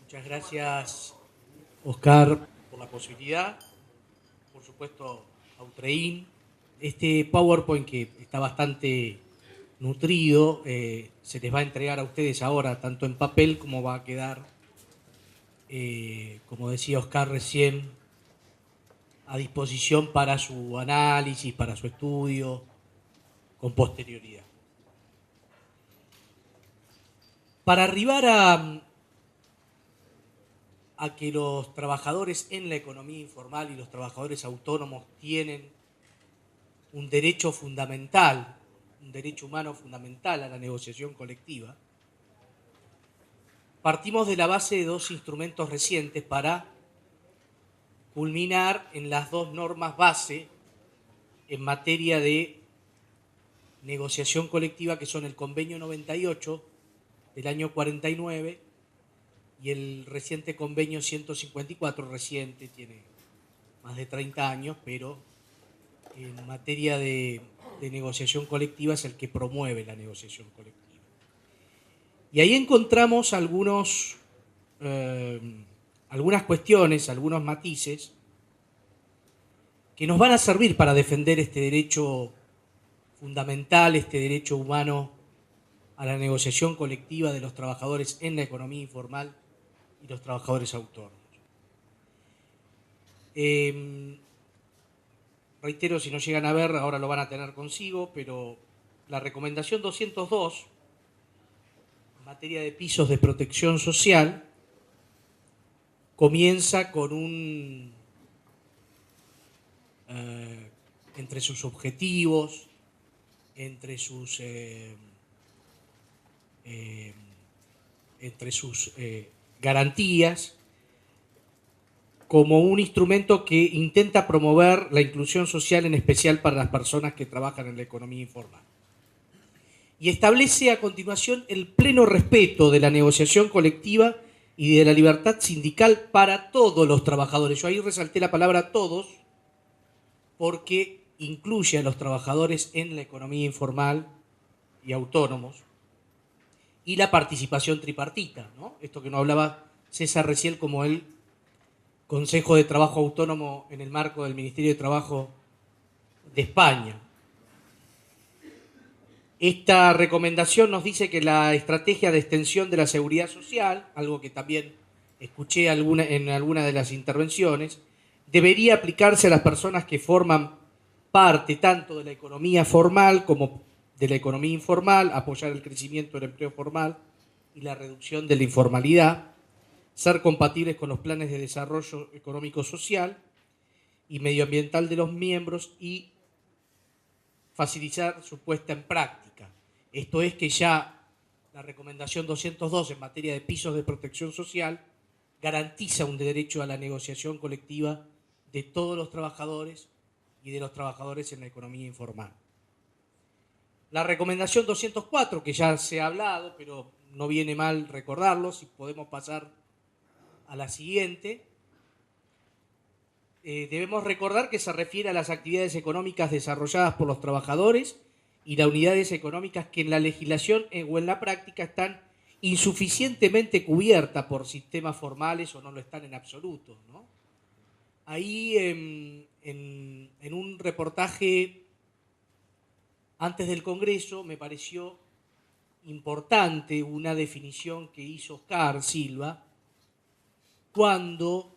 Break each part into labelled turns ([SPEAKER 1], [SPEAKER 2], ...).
[SPEAKER 1] Muchas gracias, Oscar, por la posibilidad. Por supuesto, a Utrein. Este PowerPoint, que está bastante nutrido, se les va a entregar a ustedes ahora, tanto en papel como va a quedar, como decía Oscar recién, a disposición para su análisis, para su estudio, con posterioridad. Para arribar a que los trabajadores en la economía informal y los trabajadores autónomos tienen un derecho fundamental, un derecho humano fundamental a la negociación colectiva, partimos de la base de dos instrumentos recientes para culminar en las dos normas base en materia de negociación colectiva, que son el Convenio 98 del año 49 y el reciente Convenio 154, reciente, tiene más de 30 años, pero en materia de negociación colectiva es el que promueve la negociación colectiva. Y ahí encontramos algunas cuestiones, algunos matices que nos van a servir para defender este derecho fundamental, este derecho humano a la negociación colectiva de los trabajadores en la economía informal y los trabajadores autónomos. Reitero, si no llegan a ver, ahora lo van a tener consigo, pero la recomendación 202, en materia de pisos de protección social, comienza con entre sus objetivos, entre sus garantías, como un instrumento que intenta promover la inclusión social, en especial para las personas que trabajan en la economía informal. Y establece a continuación el pleno respeto de la negociación colectiva y de la libertad sindical para todos los trabajadores. Yo ahí resalté la palabra todos porque incluye a los trabajadores en la economía informal y autónomos, y la participación tripartita, ¿no? Esto que no hablaba César recién como el Consejo de Trabajo Autónomo en el marco del Ministerio de Trabajo de España. Esta recomendación nos dice que la estrategia de extensión de la seguridad social, algo que también escuché en alguna de las intervenciones, debería aplicarse a las personas que forman parte tanto de la economía formal como de la economía informal, apoyar el crecimiento del empleo formal y la reducción de la informalidad, ser compatibles con los planes de desarrollo económico-social y medioambiental de los miembros y facilitar su puesta en práctica. Esto es que ya la recomendación 202 en materia de pisos de protección social garantiza un derecho a la negociación colectiva de todos los trabajadores y de los trabajadores en la economía informal. La recomendación 204, que ya se ha hablado, pero no viene mal recordarlo, si podemos pasar a la siguiente. Debemos recordar que se refiere a las actividades económicas desarrolladas por los trabajadores y las unidades económicas que en la legislación o en la práctica están insuficientemente cubiertas por sistemas formales o no lo están en absoluto, ¿no? Ahí en un reportaje antes del Congreso me pareció importante una definición que hizo Oscar Silva cuando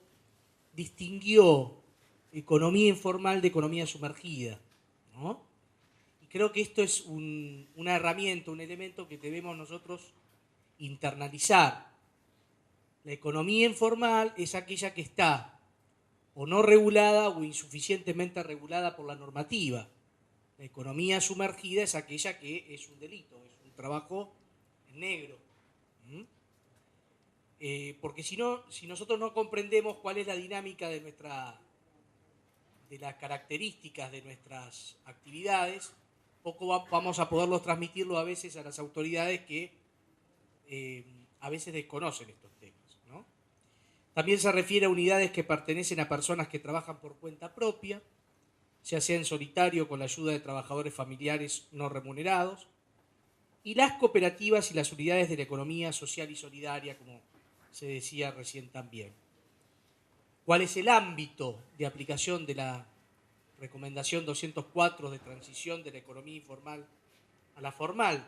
[SPEAKER 1] distinguió economía informal de economía sumergida, ¿no? Y creo que esto es una herramienta, un elemento que debemos nosotros internalizar. La economía informal es aquella que está o no regulada o insuficientemente regulada por la normativa. La economía sumergida es aquella que es un delito, es un trabajo en negro. Porque si nosotros no comprendemos cuál es la dinámica de las características de nuestras actividades, poco vamos a poderlo transmitirlo a veces a las autoridades que a veces desconocen estos temas, ¿no? También se refiere a unidades que pertenecen a personas que trabajan por cuenta propia, ya sea en solitario con la ayuda de trabajadores familiares no remunerados, y las cooperativas y las unidades de la economía social y solidaria, como se decía recién también. ¿Cuál es el ámbito de aplicación de la recomendación 204 de transición de la economía informal a la formal?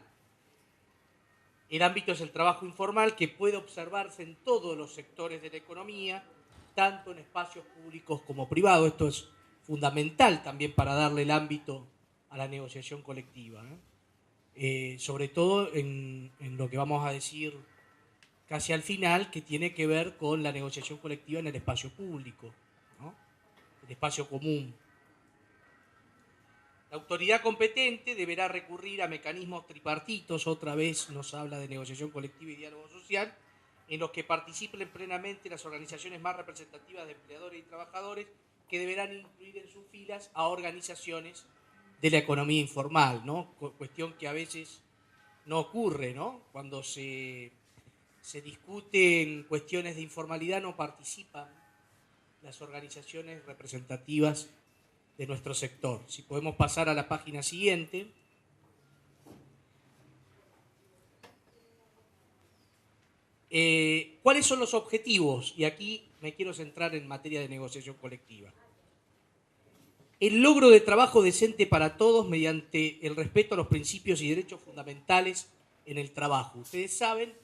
[SPEAKER 1] El ámbito es el trabajo informal, que puede observarse en todos los sectores de la economía, tanto en espacios públicos como privados. Esto es fundamental también para darle el ámbito a la negociación colectiva, sobre todo en lo que vamos a decir casi al final, que tiene que ver con la negociación colectiva en el espacio público, ¿no? El espacio común. La autoridad competente deberá recurrir a mecanismos tripartitos, otra vez nos habla de negociación colectiva y diálogo social, en los que participen plenamente las organizaciones más representativas de empleadores y trabajadores, que deberán incluir en sus filas a organizaciones de la economía informal, ¿no? Cuestión que a veces no ocurre, ¿no? Cuando se discuten cuestiones de informalidad no participan las organizaciones representativas de nuestro sector. Si podemos pasar a la página siguiente. ¿Cuáles son los objetivos? Y aquí me quiero centrar en materia de negociación colectiva. El logro de trabajo decente para todos mediante el respeto a los principios y derechos fundamentales en el trabajo. Ustedes saben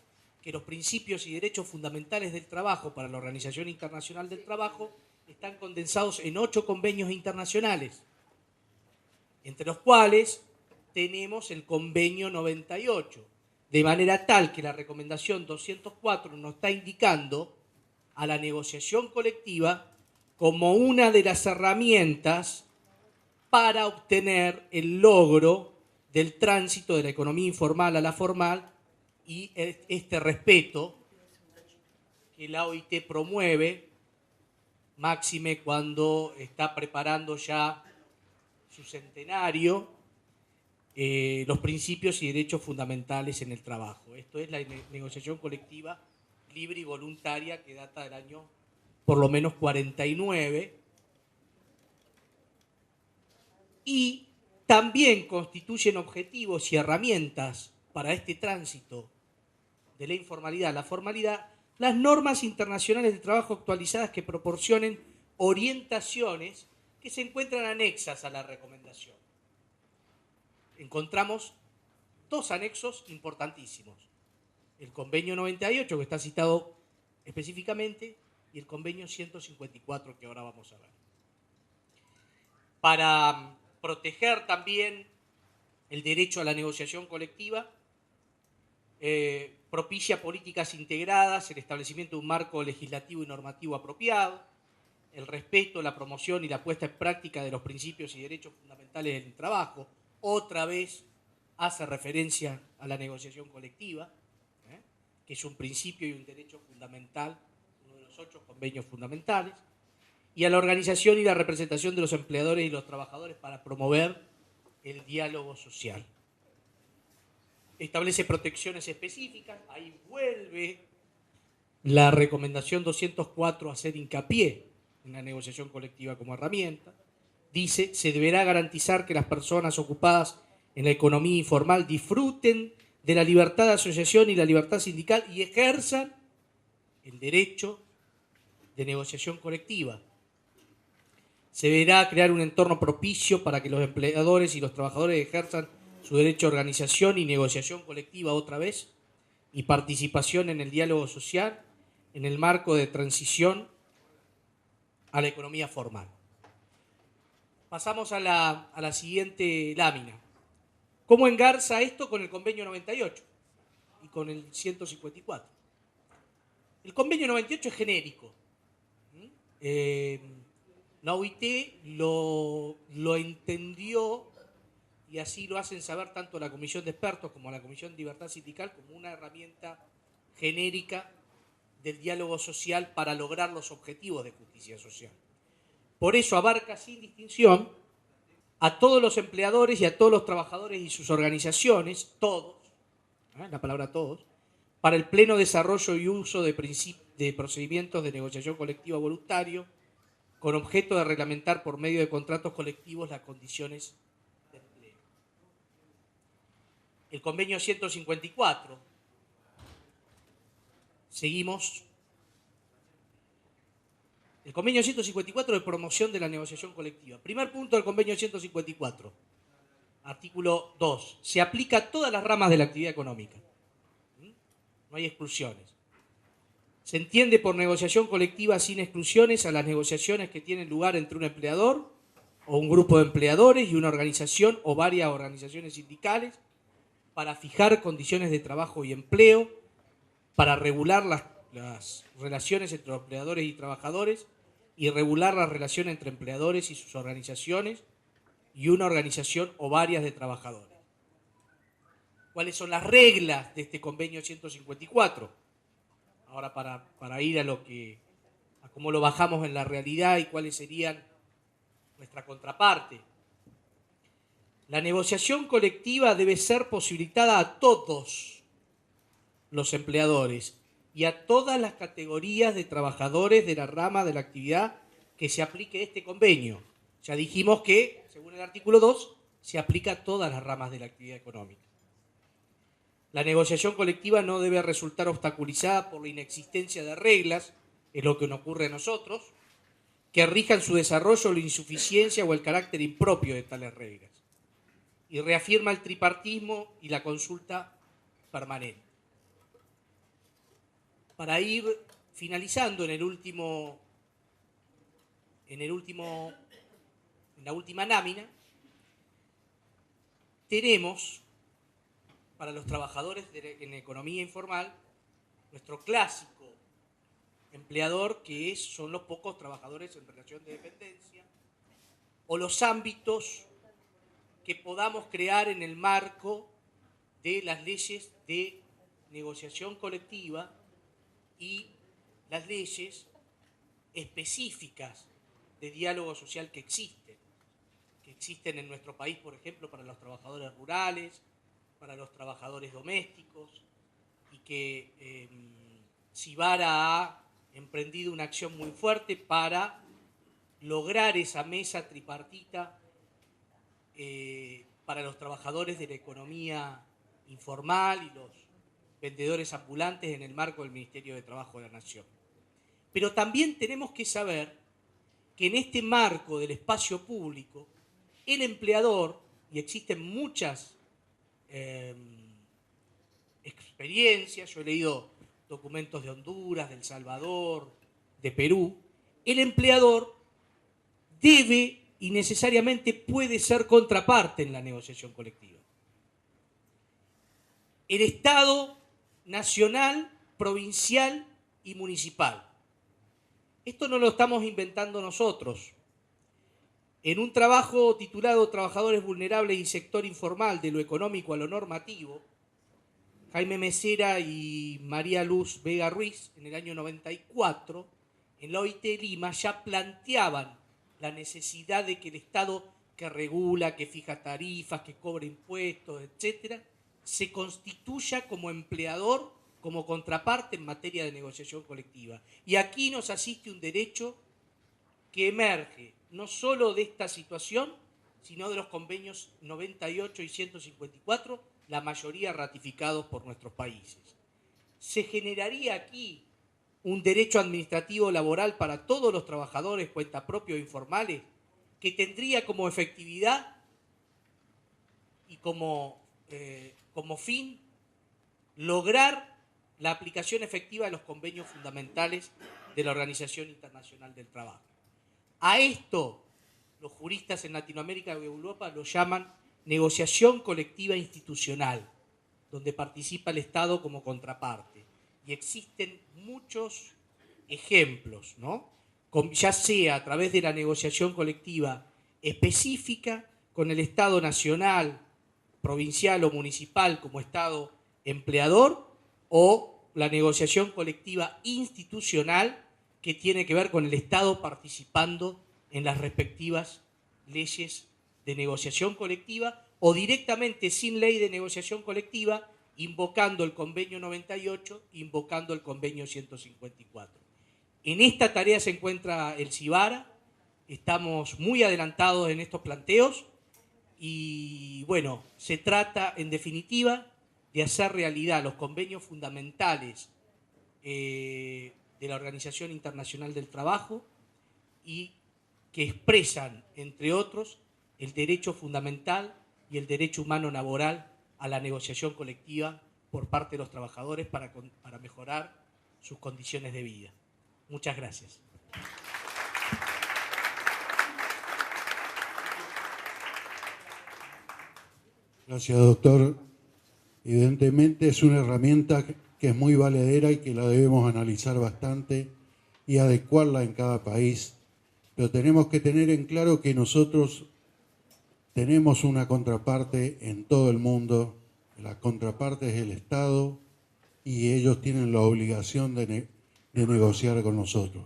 [SPEAKER 1] que los principios y derechos fundamentales del trabajo para la Organización Internacional del Trabajo están condensados en 8 convenios internacionales, entre los cuales tenemos el convenio 98, de manera tal que la recomendación 204 nos está indicando a la negociación colectiva como una de las herramientas para obtener el logro del tránsito de la economía informal a la formal y este respeto que la OIT promueve, máxime cuando está preparando ya su centenario, los principios y derechos fundamentales en el trabajo. Esto es la negociación colectiva libre y voluntaria, que data del año por lo menos 49, y también constituyen objetivos y herramientas para este tránsito de la informalidad a la formalidad las normas internacionales de trabajo actualizadas, que proporcionen orientaciones que se encuentran anexas a la recomendación. Encontramos 2 anexos importantísimos: el convenio 98, que está citado específicamente, y el convenio 154, que ahora vamos a ver. Para proteger también el derecho a la negociación colectiva, propicia políticas integradas, el establecimiento de un marco legislativo y normativo apropiado, el respeto, la promoción y la puesta en práctica de los principios y derechos fundamentales del trabajo. Otra vez hace referencia a la negociación colectiva, que es un principio y un derecho fundamental, uno de los 8 convenios fundamentales, y a la organización y la representación de los empleadores y los trabajadores para promover el diálogo social. Establece protecciones específicas, ahí vuelve la recomendación 204 a hacer hincapié en la negociación colectiva como herramienta. Dice: se deberá garantizar que las personas ocupadas en la economía informal disfruten de la libertad de asociación y la libertad sindical y ejerzan el derecho de negociación colectiva. Se deberá crear un entorno propicio para que los empleadores y los trabajadores ejerzan su derecho a organización y negociación colectiva, otra vez, y participación en el diálogo social en el marco de transición a la economía formal. Pasamos a la siguiente lámina. ¿Cómo engarza esto con el convenio 98 y con el 154? El convenio 98 es genérico. La OIT lo entendió, y así lo hacen saber tanto la Comisión de Expertos como la Comisión de Libertad Sindical, como una herramienta genérica del diálogo social para lograr los objetivos de justicia social. Por eso abarca sin distinción a todos los empleadores y a todos los trabajadores y sus organizaciones, todos, la palabra todos, para el pleno desarrollo y uso de procedimientos de negociación colectiva voluntario, con objeto de reglamentar por medio de contratos colectivos las condiciones de empleo. El convenio 154, seguimos El convenio 154 de promoción de la negociación colectiva. Primer punto del convenio 154. Artículo 2. Se aplica a todas las ramas de la actividad económica. No hay exclusiones. Se entiende por negociación colectiva sin exclusiones a las negociaciones que tienen lugar entre un empleador o un grupo de empleadores y una organización o varias organizaciones sindicales para fijar condiciones de trabajo y empleo, para regular las relaciones entre los empleadores y trabajadores y regular las relaciones entre empleadores y sus organizaciones y una organización o varias de trabajadores. ¿Cuáles son las reglas de este convenio 154? Ahora para ir a cómo lo bajamos en la realidad y cuáles serían nuestra contraparte. La negociación colectiva debe ser posibilitada a todos los empleadores y a todas las categorías de trabajadores de la rama de la actividad que se aplique este convenio. Ya dijimos que, según el artículo 2, se aplica a todas las ramas de la actividad económica. La negociación colectiva no debe resultar obstaculizada por la inexistencia de reglas, es lo que nos ocurre a nosotros, que rijan su desarrollo, la insuficiencia o el carácter impropio de tales reglas. Y reafirma el tripartismo y la consulta permanente. Para ir finalizando en la última lámina, tenemos para los trabajadores en economía informal nuestro clásico empleador, que son los pocos trabajadores en relación de dependencia, o los ámbitos que podamos crear en el marco de las leyes de negociación colectiva y las leyes específicas de diálogo social que existen en nuestro país, por ejemplo, para los trabajadores rurales, para los trabajadores domésticos, y que Cibara ha emprendido una acción muy fuerte para lograr esa mesa tripartita para los trabajadores de la economía informal y los vendedores ambulantes en el marco del Ministerio de Trabajo de la Nación. Pero también tenemos que saber que en este marco del espacio público, el empleador, y existen muchas experiencias, yo he leído documentos de Honduras, de El Salvador, de Perú, el empleador debe y necesariamente puede ser contraparte en la negociación colectiva. El Estado nacional, provincial y municipal. Esto no lo estamos inventando nosotros. En un trabajo titulado Trabajadores vulnerables y sector informal, de lo económico a lo normativo, Jaime Mesera y María Luz Vega Ruiz, en el año 94, en la OIT Lima, ya planteaban la necesidad de que el Estado, que regula, que fija tarifas, que cobra impuestos, etc., se constituya como empleador, como contraparte en materia de negociación colectiva. Y aquí nos asiste un derecho que emerge no solo de esta situación, sino de los convenios 98 y 154, la mayoría ratificados por nuestros países. Se generaría aquí un derecho administrativo laboral para todos los trabajadores cuentapropios informales, que tendría como efectividad y como fin lograr la aplicación efectiva de los convenios fundamentales de la Organización Internacional del Trabajo. A esto los juristas en Latinoamérica y Europa lo llaman negociación colectiva institucional, donde participa el Estado como contraparte. Y existen muchos ejemplos, ¿no? Ya sea a través de la negociación colectiva específica con el Estado nacional, provincial o municipal como Estado empleador, o la negociación colectiva institucional, que tiene que ver con el Estado participando en las respectivas leyes de negociación colectiva, o directamente sin ley de negociación colectiva, invocando el convenio 98, invocando el convenio 154. En esta tarea se encuentra el Cibara, estamos muy adelantados en estos planteos y bueno, se trata en definitiva de hacer realidad los convenios fundamentales de la Organización Internacional del Trabajo, y que expresan, entre otros, el derecho fundamental y el derecho humano laboral a la negociación colectiva por parte de los trabajadores para mejorar sus condiciones de vida. Muchas gracias.
[SPEAKER 2] Gracias, doctor. Evidentemente es una herramienta que es muy valedera y que la debemos analizar bastante y adecuarla en cada país. Pero tenemos que tener en claro que nosotros tenemos una contraparte en todo el mundo. La contraparte es el Estado y ellos tienen la obligación de negociar con nosotros.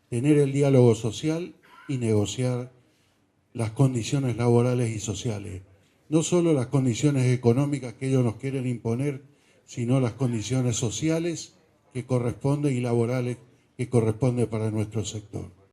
[SPEAKER 2] Tener el diálogo social y negociar las condiciones laborales y sociales. No solo las condiciones económicas que ellos nos quieren imponer, sino las condiciones sociales que corresponden y laborales que corresponden para nuestro sector.